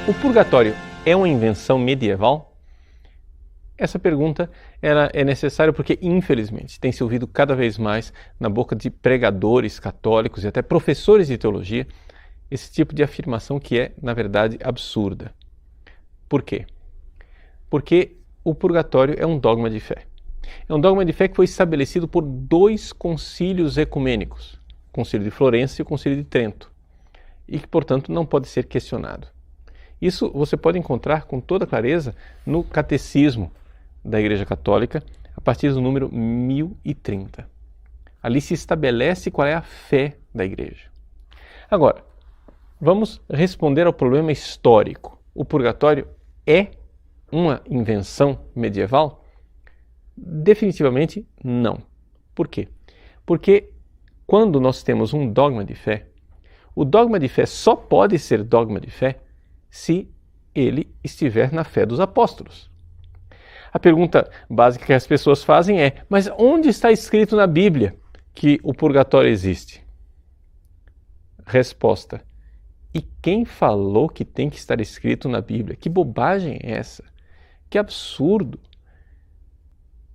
O purgatório é uma invenção medieval? Essa pergunta é necessária porque, infelizmente, tem se ouvido cada vez mais na boca de pregadores católicos e até professores de teologia esse tipo de afirmação que é, na verdade, absurda. Por quê? Porque o purgatório é um dogma de fé. É um dogma de fé que foi estabelecido por 2 concílios ecumênicos, o Concílio de Florença e o Concílio de Trento, e que, portanto, não pode ser questionado. Isso você pode encontrar com toda clareza no Catecismo da Igreja Católica, a partir do número 1030. Ali se estabelece qual é a fé da Igreja. Agora, vamos responder ao problema histórico. O purgatório é uma invenção medieval? Definitivamente não. Por quê? Porque quando nós temos um dogma de fé, o dogma de fé só pode ser dogma de fé se ele estiver na fé dos apóstolos. A pergunta básica que as pessoas fazem é: mas onde está escrito na Bíblia que o purgatório existe? Resposta: e quem falou que tem que estar escrito na Bíblia? Que bobagem é essa? Que absurdo!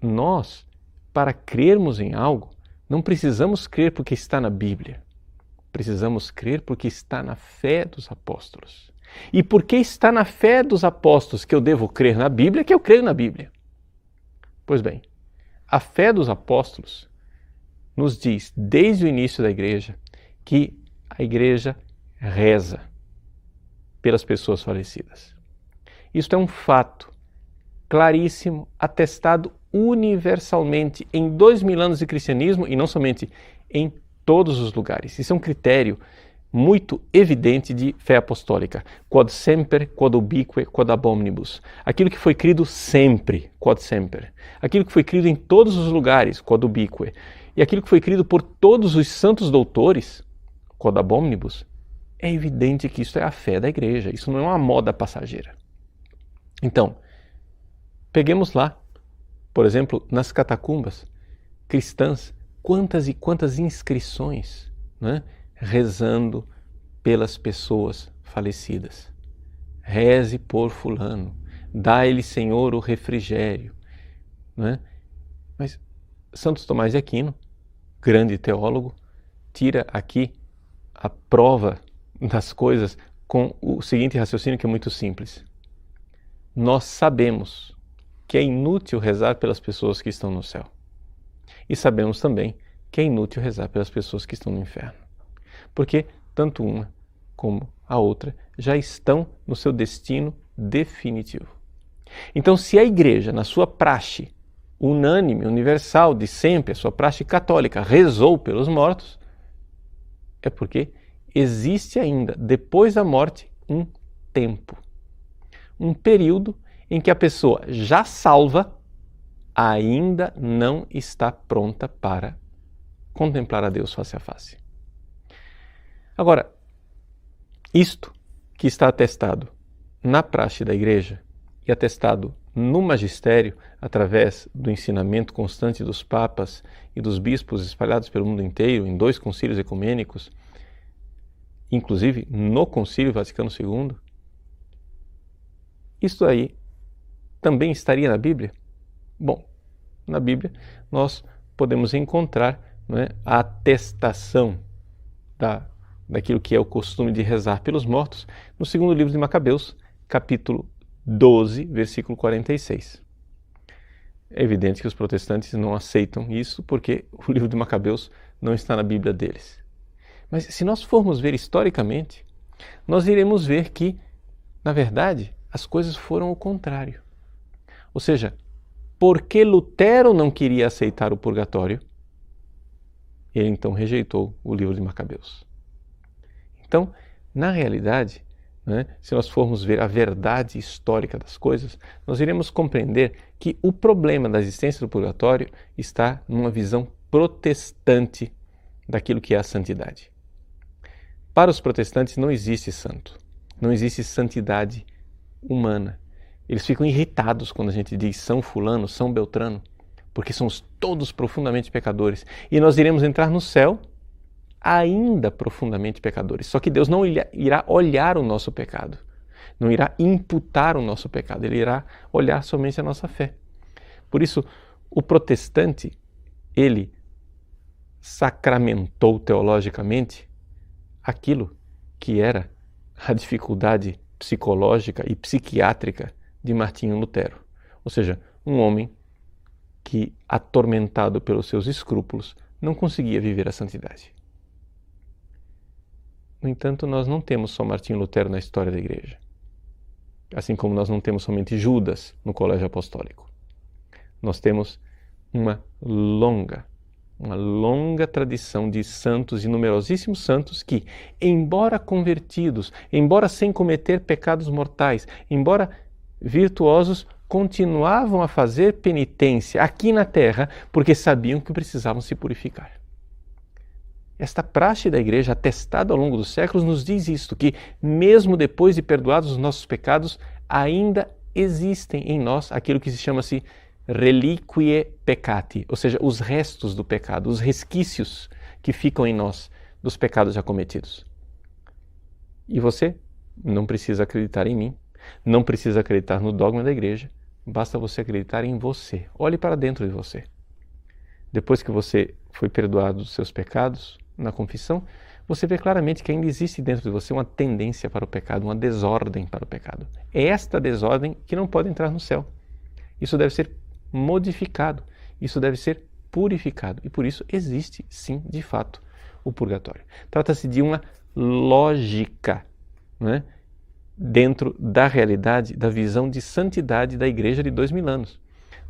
Nós, para crermos em algo, não precisamos crer porque está na Bíblia. Precisamos crer porque está na fé dos apóstolos. E porque está na fé dos apóstolos que eu devo crer na Bíblia, que eu creio na Bíblia. Pois bem, a fé dos apóstolos nos diz, desde o início da igreja, que a igreja reza pelas pessoas falecidas. Isto é um fato claríssimo, atestado universalmente em 2000 anos de cristianismo e não somente em todos os lugares. Isso é um critério muito evidente de fé apostólica. Quod semper, quod ubique, quod ab omnibus. Aquilo que foi crido sempre, quod semper. Aquilo que foi crido em todos os lugares, quod ubique. E aquilo que foi crido por todos os santos doutores, quod ab omnibus. É evidente que isso é a fé da igreja. Isso não é uma moda passageira. Então, peguemos lá, por exemplo, nas catacumbas cristãs, quantas e quantas inscrições, né? Rezando pelas pessoas falecidas. Reze por fulano, dá-lhe, Senhor, o refrigério. Né? Mas Santo Tomás de Aquino, grande teólogo, tira aqui a prova das coisas com o seguinte raciocínio que é muito simples. Nós sabemos que é inútil rezar pelas pessoas que estão no céu. E sabemos também que é inútil rezar pelas pessoas que estão no inferno. Porque tanto uma como a outra já estão no seu destino definitivo. Então, se a igreja, na sua praxe unânime, universal, de sempre, a sua praxe católica, rezou pelos mortos, é porque existe ainda, depois da morte, um tempo. Um período em que a pessoa já salva ainda não está pronta para contemplar a Deus face a face. Agora, isto que está atestado na praxe da igreja e atestado no magistério, através do ensinamento constante dos papas e dos bispos espalhados pelo mundo inteiro, em 2 concílios ecumênicos, inclusive no Concílio Vaticano II, isto aí também estaria na Bíblia? Bom, na Bíblia nós podemos encontrar, né, a atestação daquilo que é o costume de rezar pelos mortos no 2º livro de Macabeus, capítulo 12, versículo 46. É evidente que os protestantes não aceitam isso porque o livro de Macabeus não está na Bíblia deles. Mas se nós formos ver historicamente, nós iremos ver que, na verdade, as coisas foram o contrário. Ou seja, porque Lutero não queria aceitar o purgatório, ele então rejeitou o livro de Macabeus. Então, na realidade, né, se nós formos ver a verdade histórica das coisas, nós iremos compreender que o problema da existência do purgatório está numa visão protestante daquilo que é a santidade. Para os protestantes não existe santo, não existe santidade humana. Eles ficam irritados quando a gente diz São Fulano, São Beltrano, porque somos todos profundamente pecadores e nós iremos entrar no céu ainda profundamente pecadores. Só que Deus não irá olhar o nosso pecado. não irá imputar o nosso pecado, ele irá olhar somente a nossa fé. Por isso, o protestante, ele sacramentou teologicamente aquilo que era a dificuldade psicológica e psiquiátrica de Martinho Lutero. Ou seja, um homem que, atormentado pelos seus escrúpulos, não conseguia viver a santidade. No entanto, nós não temos só Martinho Lutero na história da Igreja. Assim como nós não temos somente Judas no Colégio Apostólico. Nós temos uma longa tradição de santos e numerosíssimos santos que, embora convertidos, embora sem cometer pecados mortais, embora virtuosos, continuavam a fazer penitência aqui na terra porque sabiam que precisavam se purificar. Esta praxe da Igreja, atestada ao longo dos séculos, nos diz isto, que mesmo depois de perdoados os nossos pecados, ainda existem em nós aquilo que se chama-se reliquiae peccati, ou seja, os restos do pecado, os resquícios que ficam em nós dos pecados já cometidos. E você não precisa acreditar em mim, não precisa acreditar no dogma da Igreja, basta você acreditar em você. Olhe para dentro de você. Depois que você foi perdoado dos seus pecados, na confissão, você vê claramente que ainda existe dentro de você uma tendência para o pecado, uma desordem para o pecado. É esta desordem que não pode entrar no céu. Isso deve ser modificado, isso deve ser purificado. E por isso existe, sim, de fato, o purgatório. Trata-se de uma lógica, né, dentro da realidade, da visão de santidade da Igreja de 2000 anos.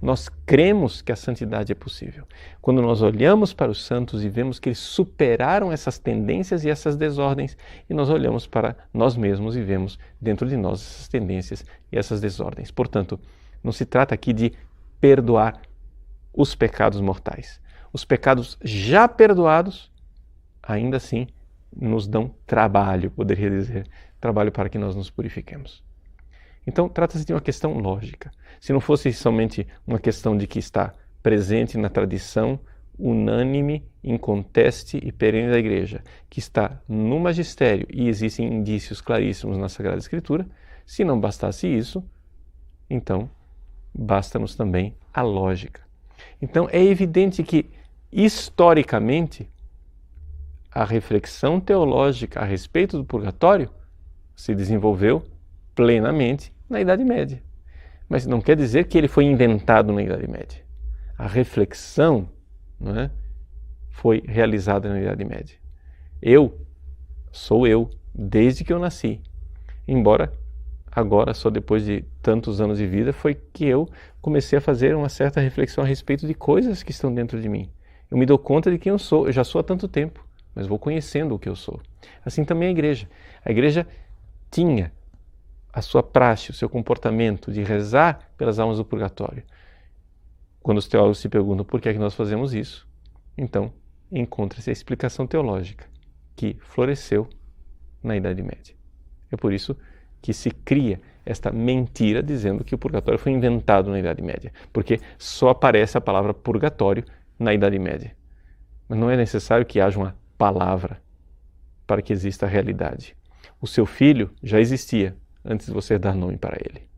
Nós cremos que a santidade é possível. Quando nós olhamos para os santos e vemos que eles superaram essas tendências e essas desordens, e nós olhamos para nós mesmos e vemos dentro de nós essas tendências e essas desordens. Portanto, não se trata aqui de perdoar os pecados mortais. Os pecados já perdoados, ainda assim, nos dão trabalho, poderia dizer, trabalho para que nós nos purifiquemos. Então, trata-se de uma questão lógica. Se não fosse somente uma questão de que está presente na tradição unânime, inconteste e perene da Igreja, que está no magistério e existem indícios claríssimos na Sagrada Escritura, se não bastasse isso, então basta-nos também a lógica. Então, é evidente que, historicamente, a reflexão teológica a respeito do purgatório se desenvolveu plenamente na Idade Média. Mas não quer dizer que ele foi inventado na Idade Média. A reflexão, não é, foi realizada na Idade Média. Sou eu, desde que eu nasci. Embora agora, só depois de tantos anos de vida, foi que eu comecei a fazer uma certa reflexão a respeito de coisas que estão dentro de mim. Eu me dou conta de quem eu sou. Eu já sou há tanto tempo, mas vou conhecendo o que eu sou. Assim também a Igreja. A Igreja tinha a sua praxe, o seu comportamento de rezar pelas almas do purgatório. Quando os teólogos se perguntam por que é que nós fazemos isso, então encontra-se a explicação teológica que floresceu na Idade Média. É por isso que se cria esta mentira dizendo que o purgatório foi inventado na Idade Média, porque só aparece a palavra purgatório na Idade Média. Mas não é necessário que haja uma palavra para que exista a realidade. O seu filho já existia antes de você dar nome para ele.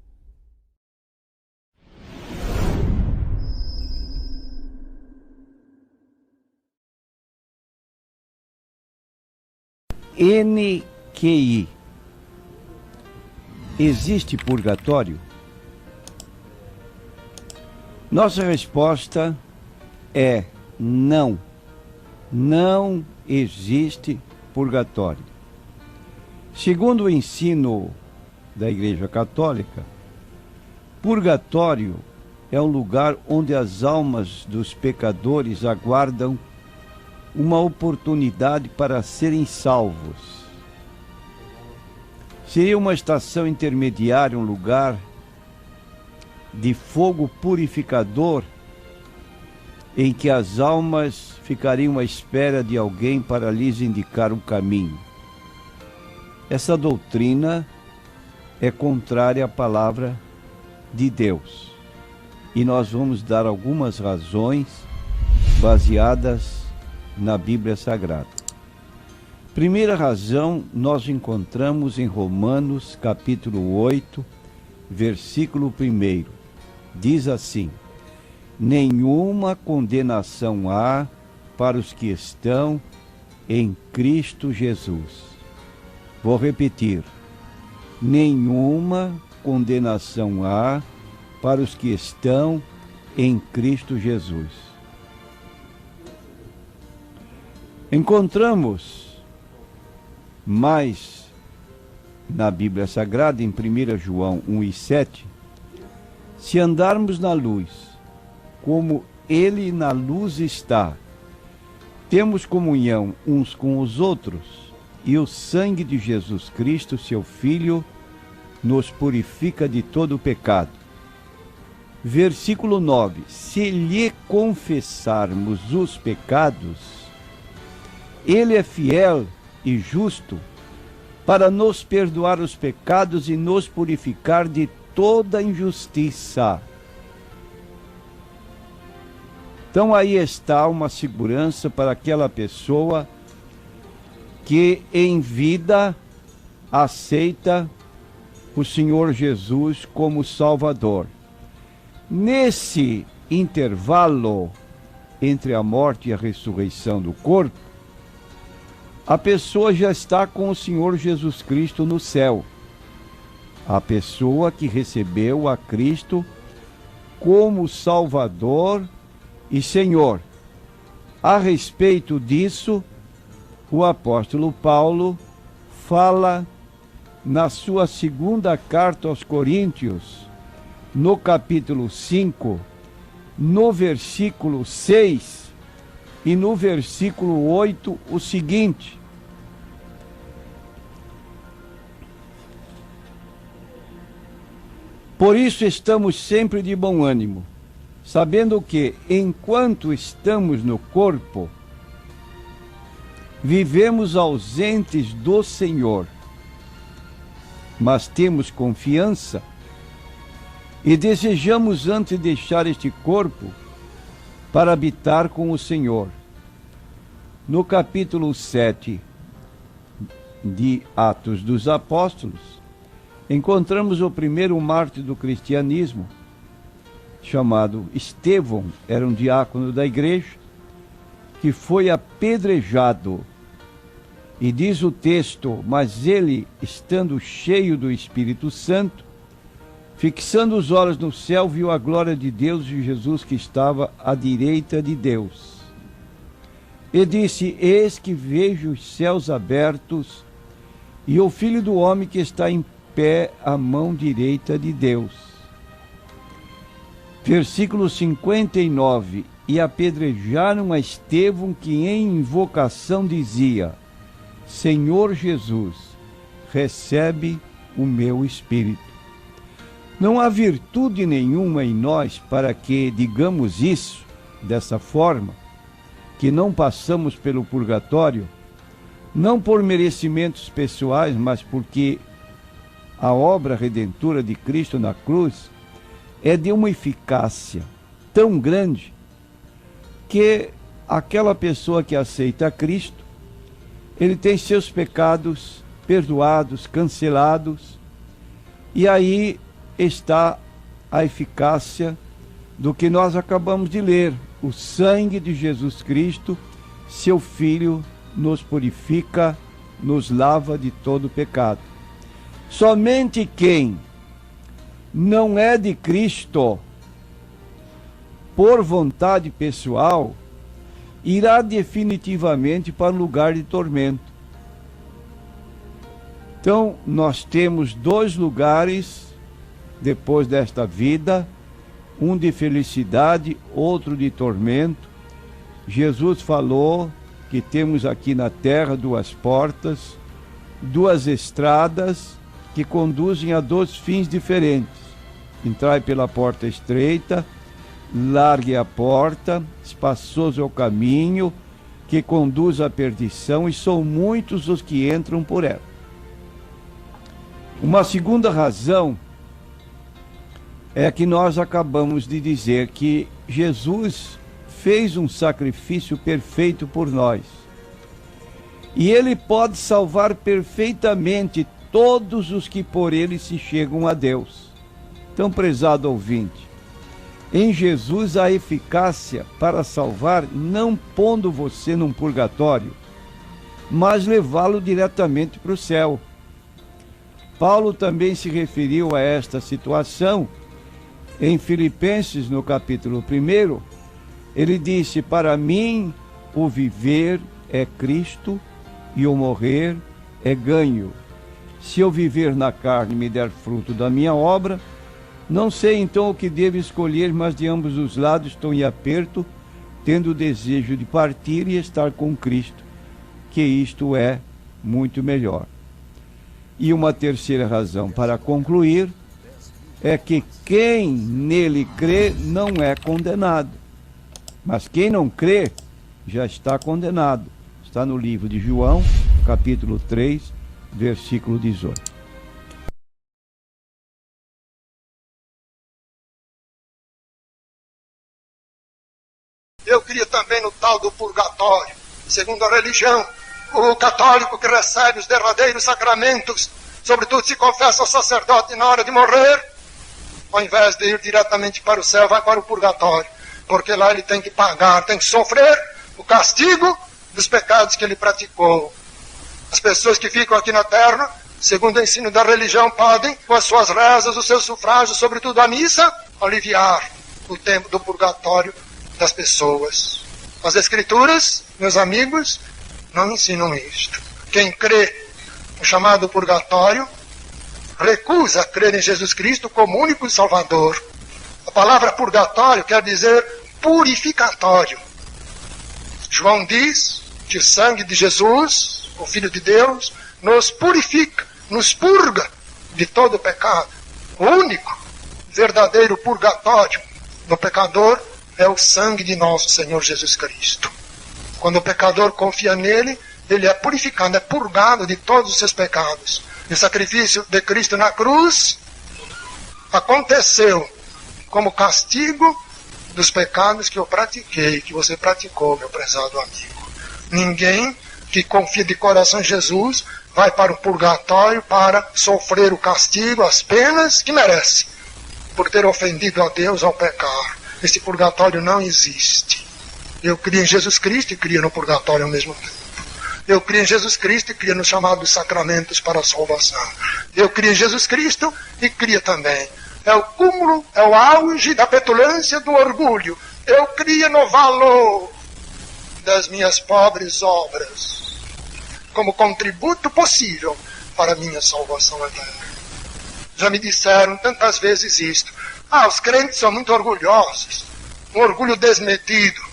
NQI. Existe purgatório? Nossa resposta é não. Não existe purgatório. Segundo o ensino da Igreja Católica, purgatório é um lugar onde as almas dos pecadores aguardam uma oportunidade para serem salvos. Seria uma estação intermediária, um lugar de fogo purificador em que as almas ficariam à espera de alguém para lhes indicar o caminho. Essa doutrina é contrária à palavra de Deus. E nós vamos dar algumas razões baseadas na Bíblia Sagrada. Primeira razão nós encontramos em Romanos capítulo 8, versículo 1. Diz assim: nenhuma condenação há para os que estão em Cristo Jesus. Vou repetir: nenhuma condenação há para os que estão em Cristo Jesus. Encontramos mais na Bíblia Sagrada, em 1 João 1:7, se andarmos na luz, como Ele na luz está, temos comunhão uns com os outros, e o sangue de Jesus Cristo, seu Filho, nos purifica de todo o pecado. Versículo 9: se lhe confessarmos os pecados, Ele é fiel e justo para nos perdoar os pecados e nos purificar de toda injustiça. Então aí está uma segurança para aquela pessoa que em vida aceita o Senhor Jesus como Salvador. Nesse intervalo entre a morte e a ressurreição do corpo, a pessoa já está com o Senhor Jesus Cristo no céu. A pessoa que recebeu a Cristo como Salvador e Senhor. A respeito disso, o apóstolo Paulo fala na sua segunda carta aos Coríntios, no capítulo 5, no versículo 6 e no versículo 8, o seguinte: por isso estamos sempre de bom ânimo, sabendo que, enquanto estamos no corpo, vivemos ausentes do Senhor, mas temos confiança e desejamos antes deixar este corpo para habitar com o Senhor. No capítulo 7 de Atos dos Apóstolos, encontramos o primeiro mártir do cristianismo, chamado Estevão, era um diácono da igreja, que foi apedrejado. E diz o texto: mas ele, estando cheio do Espírito Santo, fixando os olhos no céu, viu a glória de Deus e Jesus que estava à direita de Deus. E disse: eis que vejo os céus abertos e o Filho do Homem que está em pé à mão direita de Deus. Versículo 59. E apedrejaram a Estevão, que em invocação dizia: Senhor Jesus, recebe o meu espírito. Não há virtude nenhuma em nós para que digamos isso dessa forma, que não passamos pelo purgatório, não por merecimentos pessoais, mas porque a obra redentora de Cristo na cruz é de uma eficácia tão grande que aquela pessoa que aceita Cristo, ele tem seus pecados perdoados, cancelados, e aí está a eficácia do que nós acabamos de ler: o sangue de Jesus Cristo, seu Filho, nos purifica, nos lava de todo pecado. Somente quem não é de Cristo por vontade pessoal irá definitivamente para um lugar de tormento. Então, nós temos dois lugares depois desta vida, um de felicidade, outro de tormento. Jesus falou que temos aqui na terra duas portas, duas estradas que conduzem a dois fins diferentes. Entrai pela porta estreita, largue a porta, espaçoso é o caminho que conduz à perdição, e são muitos os que entram por ela. Uma segunda razão é que nós acabamos de dizer que Jesus fez um sacrifício perfeito por nós. E ele pode salvar perfeitamente todos os que por ele se chegam a Deus. Então, prezado ouvinte, em Jesus há eficácia para salvar, não pondo você num purgatório, mas levá-lo diretamente para o céu. Paulo também se referiu a esta situação em Filipenses, no capítulo 1. Ele disse: para mim o viver é Cristo e o morrer é ganho. Se eu viver na carne e me der fruto da minha obra, não sei então o que devo escolher, mas de ambos os lados estou em aperto, tendo o desejo de partir e estar com Cristo, que isto é muito melhor. E uma terceira razão para concluir é que quem nele crê não é condenado, mas quem não crê já está condenado. Está no livro de João, capítulo 3, versículo 18. Eu crio também no tal do purgatório, segundo a religião. O católico que recebe os derradeiros sacramentos, sobretudo se confessa ao sacerdote na hora de morrer, ao invés de ir diretamente para o céu, vai para o purgatório, porque lá ele tem que pagar, tem que sofrer o castigo dos pecados que ele praticou. As pessoas que ficam aqui na terra, segundo o ensino da religião, podem, com as suas rezas, os seus sufrágios, sobretudo a missa, aliviar o tempo do purgatório das pessoas. As Escrituras, meus amigos, não ensinam isto. Quem crê no chamado purgatório recusa crer em Jesus Cristo como único Salvador. A palavra purgatório quer dizer purificatório. João diz que o sangue de Jesus, o Filho de Deus, nos purifica, nos purga de todo pecado. O único verdadeiro purgatório do pecador é o sangue de nosso Senhor Jesus Cristo. Quando o pecador confia nele, ele é purificado, é purgado de todos os seus pecados. E o sacrifício de Cristo na cruz aconteceu como castigo dos pecados que eu pratiquei, que você praticou, meu prezado amigo. Ninguém que confia de coração em Jesus vai para o purgatório para sofrer o castigo, as penas que merece, por ter ofendido a Deus ao pecar. Esse purgatório não existe. Eu criei em Jesus Cristo e criei no purgatório ao mesmo tempo. Eu criei em Jesus Cristo e criei nos chamados sacramentos para a salvação. Eu criei em Jesus Cristo e criei também. É o cúmulo, é o auge da petulância, do orgulho. Eu criei no valor das minhas pobres obras, como contributo possível para a minha salvação eterna. Já me disseram tantas vezes isto. Os crentes são muito orgulhosos, um orgulho desmedido.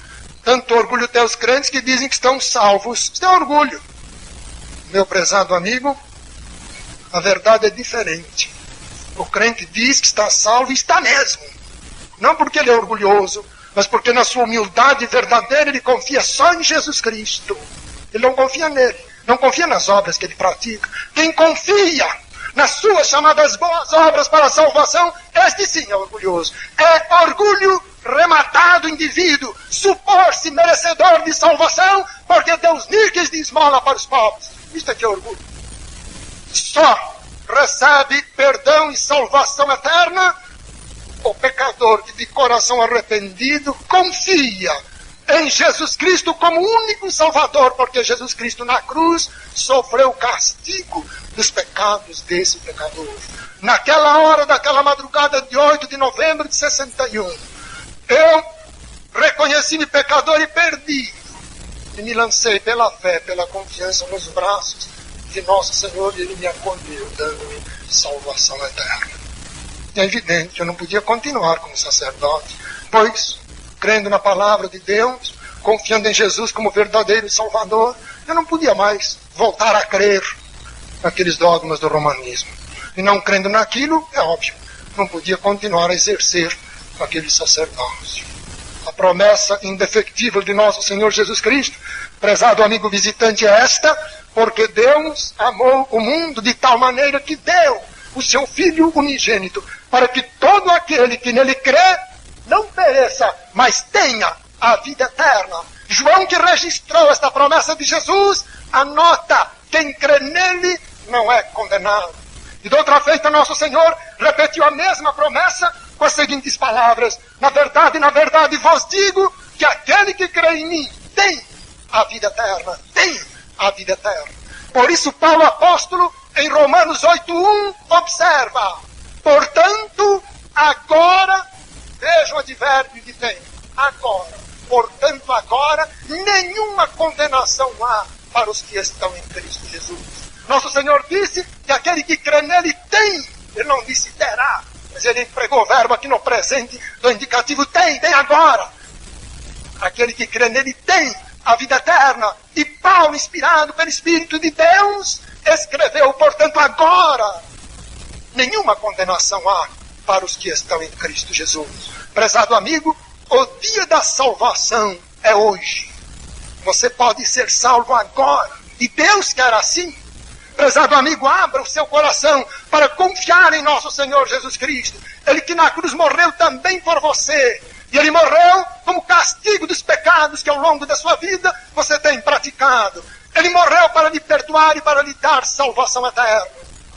Tanto orgulho tem os crentes que dizem que estão salvos. Isso é orgulho. Meu prezado amigo, a verdade é diferente. O crente diz que está salvo e está mesmo. Não porque ele é orgulhoso, mas porque na sua humildade verdadeira ele confia só em Jesus Cristo. Ele não confia nele, não confia nas obras que ele pratica. Quem confia nas suas chamadas boas obras para a salvação, este sim é orgulhoso. É orgulho rematado indivíduo, supor-se merecedor de salvação, porque Deus níqueis de esmola para os pobres. Isto é que é orgulho. Só recebe perdão e salvação eterna o pecador que de coração arrependido confia em Jesus Cristo como único Salvador, porque Jesus Cristo na cruz sofreu o castigo dos pecados desse pecador. Naquela hora, daquela madrugada de 8 de novembro de 61, eu reconheci-me pecador e perdido, e me lancei pela fé, pela confiança nos braços de nosso Senhor, e Ele me acolheu, dando-me salvação eterna. É evidente que eu não podia continuar como sacerdote, pois, crendo na palavra de Deus, confiando em Jesus como verdadeiro Salvador, eu não podia mais voltar a crer naqueles dogmas do romanismo. E não crendo naquilo, é óbvio, não podia continuar a exercer aquele sacerdócio. A promessa indefectível de nosso Senhor Jesus Cristo, prezado amigo visitante, é esta: porque Deus amou o mundo de tal maneira que deu o seu Filho unigênito, para que todo aquele que nele crê não pereça, mas tenha a vida eterna. João, que registrou esta promessa de Jesus, anota: quem crê nele não é condenado. E de outra feita, nosso Senhor repetiu a mesma promessa com as seguintes palavras: na verdade vos digo que aquele que crê em mim tem a vida eterna. Tem a vida eterna. Por isso, Paulo apóstolo, em Romanos 8:1, observa: portanto, agora, veja o advérbio de tem, agora. Portanto, agora, nenhuma condenação há para os que estão em Cristo Jesus. Nosso Senhor disse que aquele que crê nele tem, ele não disse terá, mas ele empregou o verbo aqui no presente do indicativo tem agora. Aquele que crê nele tem a vida eterna. E Paulo, inspirado pelo Espírito de Deus, escreveu: portanto, agora, nenhuma condenação há para os que estão em Cristo Jesus. Prezado amigo, o dia da salvação é hoje. Você pode ser salvo agora, e Deus quer assim. Prezado amigo, abra o seu coração para confiar em nosso Senhor Jesus Cristo. Ele que na cruz morreu também por você. E ele morreu como castigo dos pecados que ao longo da sua vida você tem praticado. Ele morreu para lhe perdoar e para lhe dar salvação eterna.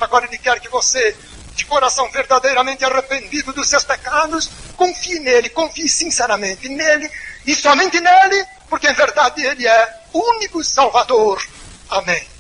Agora ele quer que você, de coração verdadeiramente arrependido dos seus pecados, confie nele, confie sinceramente nele e somente nele, porque em verdade ele é o único Salvador. Amém.